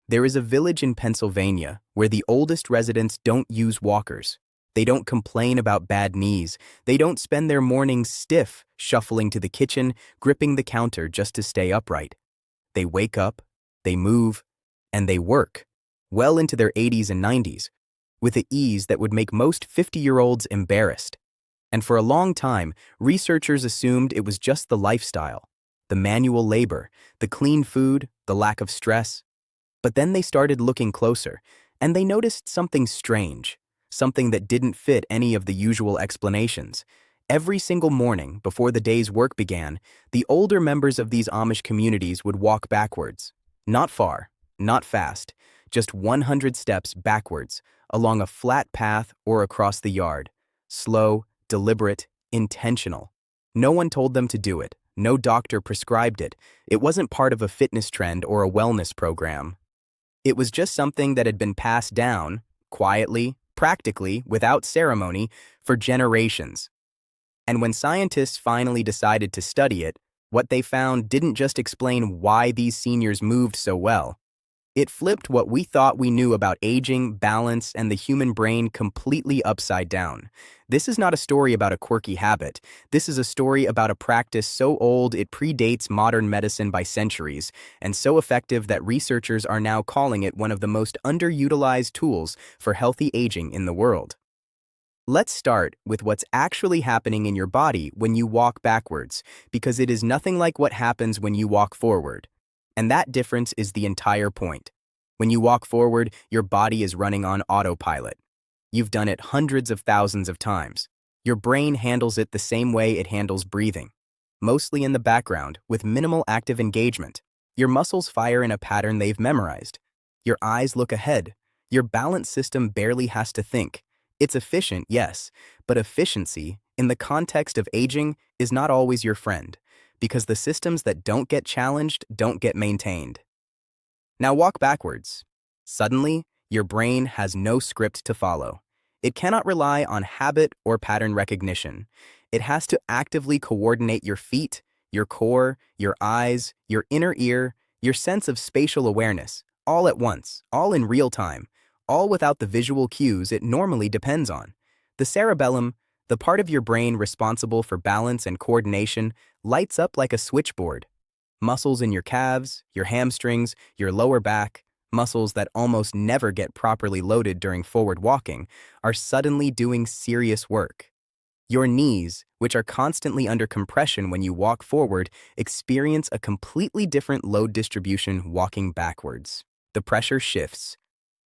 There is a village in Pennsylvania where the oldest residents don't use walkers. They don't complain about bad knees. They don't spend their mornings stiff, shuffling to the kitchen, gripping the counter just to stay upright. They wake up, they move, and they work, well into their 80s and 90s, with the ease that would make most 50-year-olds embarrassed. And for a long time, researchers assumed it was just the lifestyle, the manual labor, the clean food, the lack of stress. But then they started looking closer, and they noticed something strange, something that didn't fit any of the usual explanations. Every single morning, before the day's work began, the older members of these Amish communities would walk backwards. Not far, not fast, just 100 steps backwards, along a flat path or across the yard. Slow, deliberate, intentional. No one told them to do it. No doctor prescribed it. It wasn't part of a fitness trend or a wellness program. It was just something that had been passed down, quietly, practically, without ceremony, for generations. And when scientists finally decided to study it, what they found didn't just explain why these seniors moved so well. It flipped what we thought we knew about aging, balance, and the human brain completely upside down. This is not a story about a quirky habit. This is a story about a practice so old it predates modern medicine by centuries, and so effective that researchers are now calling it one of the most underutilized tools for healthy aging in the world. Let's start with what's actually happening in your body when you walk backwards, because it is nothing like what happens when you walk forward. And that difference is the entire point. When you walk forward, your body is running on autopilot. You've done it hundreds of thousands of times. Your brain handles it the same way it handles breathing, mostly in the background, with minimal active engagement. Your muscles fire in a pattern they've memorized. Your eyes look ahead. Your balance system barely has to think. It's efficient, yes, but efficiency, in the context of aging, is not always your friend, because the systems that don't get challenged don't get maintained. Now walk backwards. Suddenly, your brain has no script to follow. It cannot rely on habit or pattern recognition. It has to actively coordinate your feet, your core, your eyes, your inner ear, your sense of spatial awareness, all at once, all in real time, all without the visual cues it normally depends on. The cerebellum, the part of your brain responsible for balance and coordination, lights up like a switchboard. Muscles in your calves, your hamstrings, your lower back, muscles that almost never get properly loaded during forward walking, are suddenly doing serious work. Your knees, which are constantly under compression when you walk forward, experience a completely different load distribution walking backwards. The pressure shifts.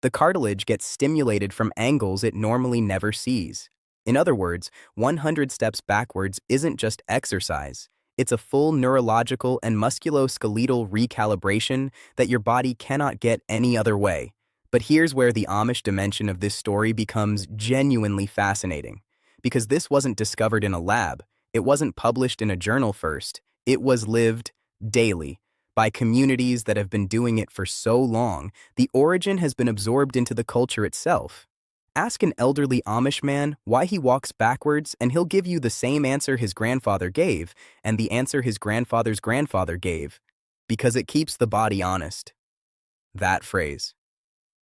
The cartilage gets stimulated from angles it normally never sees. In other words, 100 steps backwards isn't just exercise. It's a full neurological and musculoskeletal recalibration that your body cannot get any other way. But here's where the Amish dimension of this story becomes genuinely fascinating. Because this wasn't discovered in a lab, it wasn't published in a journal first, it was lived daily by communities that have been doing it for so long, the origin has been absorbed into the culture itself. Ask an elderly Amish man why he walks backwards, and he'll give you the same answer his grandfather gave, and the answer his grandfather's grandfather gave. Because it keeps the body honest. That phrase.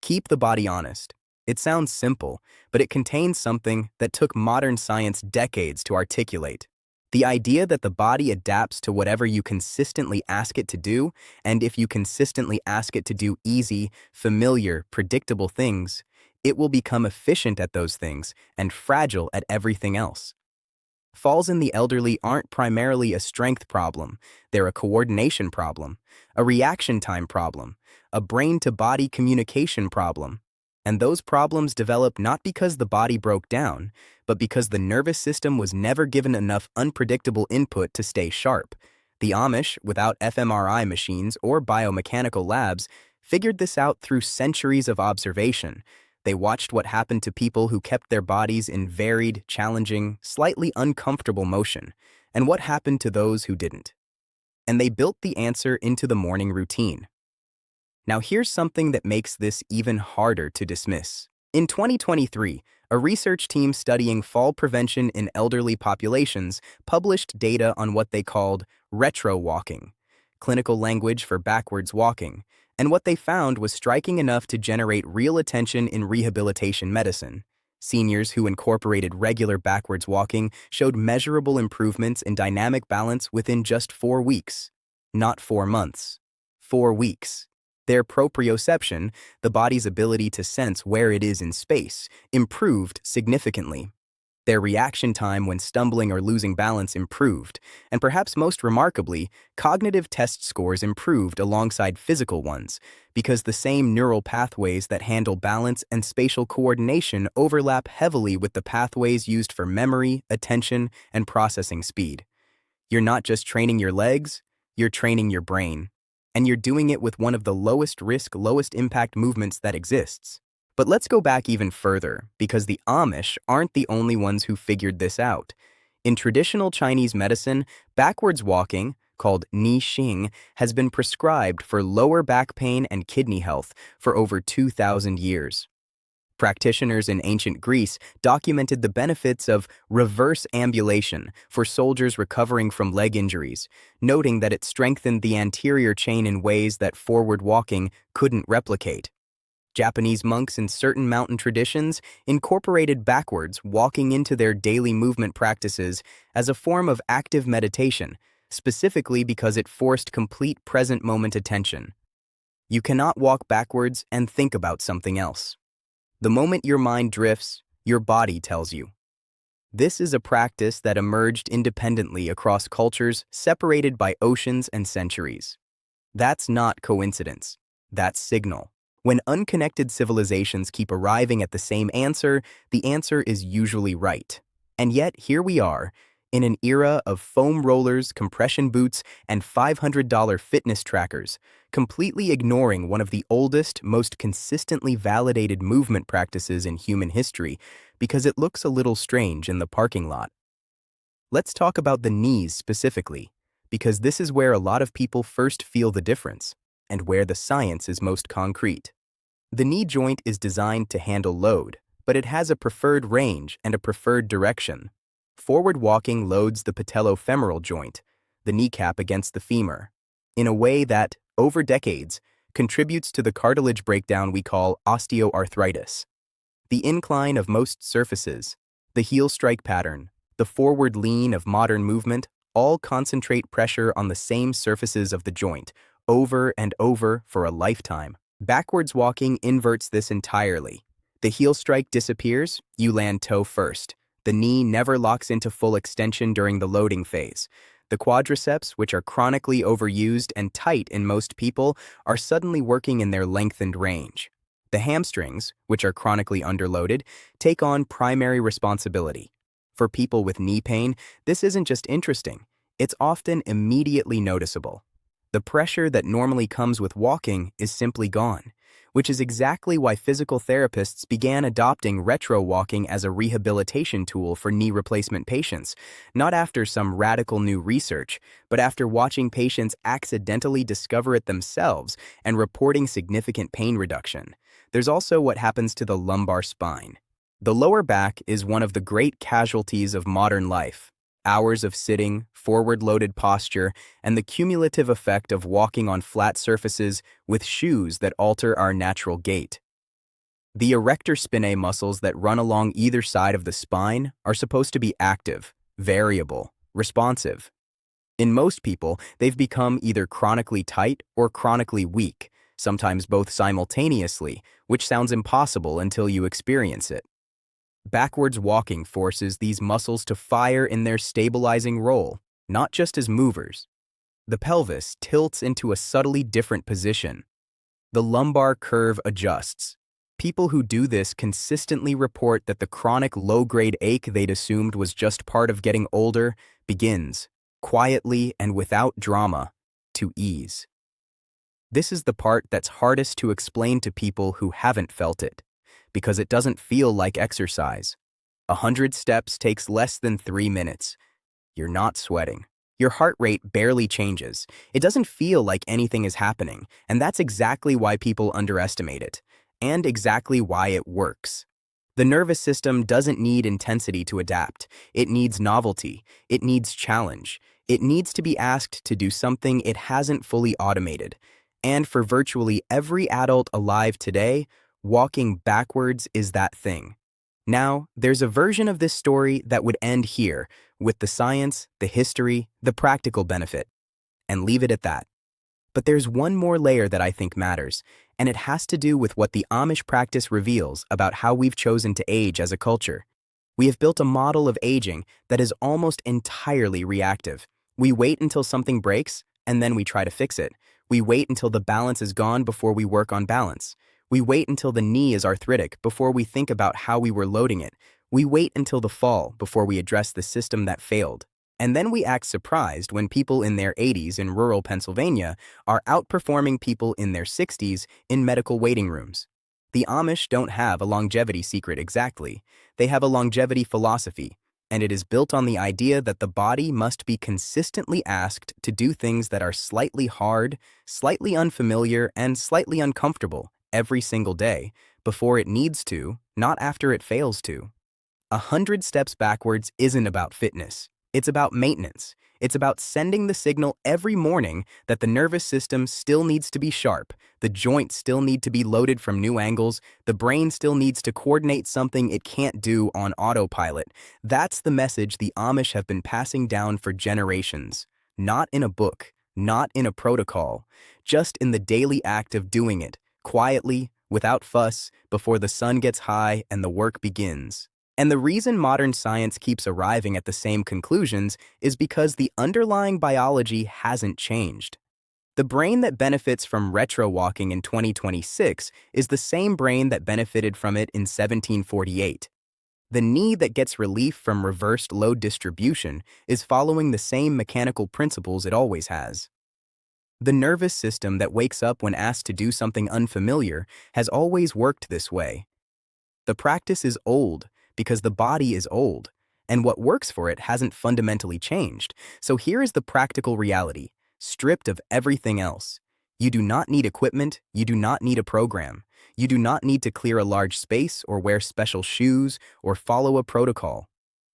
Keep the body honest. It sounds simple, but it contains something that took modern science decades to articulate. The idea that the body adapts to whatever you consistently ask it to do, and if you consistently ask it to do easy, familiar, predictable things, it will become efficient at those things and fragile at everything else. Falls in the elderly aren't primarily a strength problem. They're a coordination problem, a reaction time problem, a brain-to-body communication problem. And those problems develop not because the body broke down, but because the nervous system was never given enough unpredictable input to stay sharp. The Amish, without fMRI machines or biomechanical labs, figured this out through centuries of observation. They watched what happened to people who kept their bodies in varied, challenging, slightly uncomfortable motion, and what happened to those who didn't. And they built the answer into the morning routine. Now here's something that makes this even harder to dismiss. In 2023, a research team studying fall prevention in elderly populations published data on what they called retro walking, clinical language for backwards walking, And what they found was striking enough to generate real attention in rehabilitation medicine. Seniors who incorporated regular backwards walking showed measurable improvements in dynamic balance within just 4 weeks. Not 4 months. 4 weeks. Their proprioception, the body's ability to sense where it is in space, improved significantly. Their reaction time when stumbling or losing balance improved, and perhaps most remarkably, cognitive test scores improved alongside physical ones, because the same neural pathways that handle balance and spatial coordination overlap heavily with the pathways used for memory, attention, and processing speed. You're not just training your legs, you're training your brain. And you're doing it with one of the lowest risk, lowest impact movements that exists. But let's go back even further, because the Amish aren't the only ones who figured this out. In traditional Chinese medicine, backwards walking, called ni xing, has been prescribed for lower back pain and kidney health for over 2,000 years. Practitioners in ancient Greece documented the benefits of reverse ambulation for soldiers recovering from leg injuries, noting that it strengthened the anterior chain in ways that forward walking couldn't replicate. Japanese monks in certain mountain traditions incorporated backwards walking into their daily movement practices as a form of active meditation, specifically because it forced complete present moment attention. You cannot walk backwards and think about something else. The moment your mind drifts, your body tells you. This is a practice that emerged independently across cultures separated by oceans and centuries. That's not coincidence. That's signal. When unconnected civilizations keep arriving at the same answer, the answer is usually right. And yet, here we are, in an era of foam rollers, compression boots, and $500 fitness trackers, completely ignoring one of the oldest, most consistently validated movement practices in human history because it looks a little strange in the parking lot. Let's talk about the knees specifically, because this is where a lot of people first feel the difference, and where the science is most concrete. The knee joint is designed to handle load, but it has a preferred range and a preferred direction. Forward walking loads the patellofemoral joint, the kneecap against the femur, in a way that, over decades, contributes to the cartilage breakdown we call osteoarthritis. The incline of most surfaces, the heel strike pattern, the forward lean of modern movement all concentrate pressure on the same surfaces of the joint, over and over for a lifetime. Backwards walking inverts this entirely. The heel strike disappears, you land toe first. The knee never locks into full extension during the loading phase. The quadriceps, which are chronically overused and tight in most people, are suddenly working in their lengthened range. The hamstrings, which are chronically underloaded, take on primary responsibility. For people with knee pain, this isn't just interesting, it's often immediately noticeable. The pressure that normally comes with walking is simply gone, which is exactly why physical therapists began adopting retro walking as a rehabilitation tool for knee replacement patients, not after some radical new research, but after watching patients accidentally discover it themselves and reporting significant pain reduction. There's also what happens to the lumbar spine. The lower back is one of the great casualties of modern life. Hours of sitting, forward-loaded posture, and the cumulative effect of walking on flat surfaces with shoes that alter our natural gait. The erector spinae muscles that run along either side of the spine are supposed to be active, variable, responsive. In most people, they've become either chronically tight or chronically weak, sometimes both simultaneously, which sounds impossible until you experience it. Backwards walking forces these muscles to fire in their stabilizing role, not just as movers. The pelvis tilts into a subtly different position. The lumbar curve adjusts. People who do this consistently report that the chronic low-grade ache they'd assumed was just part of getting older begins, quietly and without drama, to ease. This is the part that's hardest to explain to people who haven't felt it, because it doesn't feel like exercise. 100 steps takes less than 3 minutes. You're not sweating. Your heart rate barely changes. It doesn't feel like anything is happening, and that's exactly why people underestimate it, and exactly why it works. The nervous system doesn't need intensity to adapt. It needs novelty. It needs challenge. It needs to be asked to do something it hasn't fully automated. And for virtually every adult alive today, walking backwards is that thing. Now, there's a version of this story that would end here, with the science, the history, the practical benefit, and leave it at that. But there's one more layer that I think matters, and it has to do with what the Amish practice reveals about how we've chosen to age as a culture. We have built a model of aging that is almost entirely reactive. We wait until something breaks, and then we try to fix it. We wait until the balance is gone before we work on balance. We wait until the knee is arthritic before we think about how we were loading it. We wait until the fall before we address the system that failed. And then we act surprised when people in their 80s in rural Pennsylvania are outperforming people in their 60s in medical waiting rooms. The Amish don't have a longevity secret exactly. They have a longevity philosophy, and it is built on the idea that the body must be consistently asked to do things that are slightly hard, slightly unfamiliar, and slightly uncomfortable every single day before it needs to, not after it fails to. 100 steps backwards isn't about fitness. It's about maintenance. It's about sending the signal every morning that the nervous system still needs to be sharp, the joints still need to be loaded from new angles, the brain still needs to coordinate something it can't do on autopilot. That's the message the Amish have been passing down for generations. Not in a book, not in a protocol, just in the daily act of doing it, quietly, without fuss, before the sun gets high and the work begins. And the reason modern science keeps arriving at the same conclusions is because the underlying biology hasn't changed. The brain that benefits from retro walking in 2026 is the same brain that benefited from it in 1748. The knee that gets relief from reversed load distribution is following the same mechanical principles it always has. The nervous system that wakes up when asked to do something unfamiliar has always worked this way. The practice is old, because the body is old, and what works for it hasn't fundamentally changed. So here is the practical reality, stripped of everything else. You do not need equipment, you do not need a program. You do not need to clear a large space or wear special shoes or follow a protocol.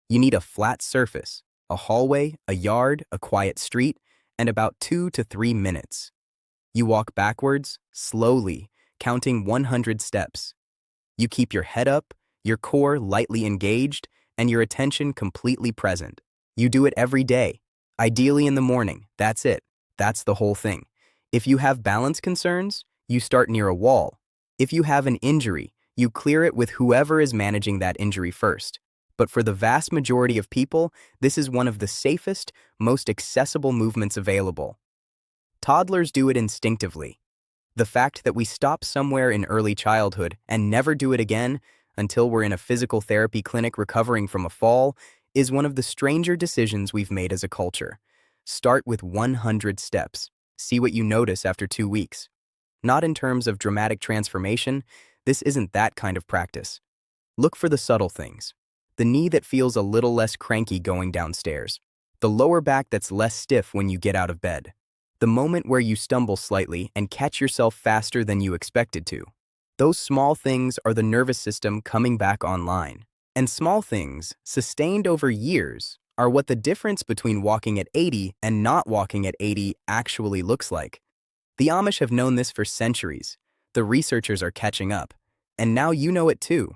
You need a flat surface, a hallway, a yard, a quiet street, and about 2 to 3 minutes. You walk backwards, slowly, counting 100 steps. You keep your head up, your core lightly engaged, and your attention completely present. You do it every day, ideally in the morning. That's it. That's the whole thing. If you have balance concerns, you start near a wall. If you have an injury, you clear it with whoever is managing that injury first. But for the vast majority of people, this is one of the safest, most accessible movements available. Toddlers do it instinctively. The fact that we stop somewhere in early childhood and never do it again until we're in a physical therapy clinic recovering from a fall is one of the stranger decisions we've made as a culture. Start with 100 steps. See what you notice after 2 weeks. Not in terms of dramatic transformation, this isn't that kind of practice. Look for the subtle things. The knee that feels a little less cranky going downstairs. The lower back that's less stiff when you get out of bed. The moment where you stumble slightly and catch yourself faster than you expected to. Those small things are the nervous system coming back online. And small things, sustained over years, are what the difference between walking at 80 and not walking at 80 actually looks like. The Amish have known this for centuries. The researchers are catching up. And now you know it too.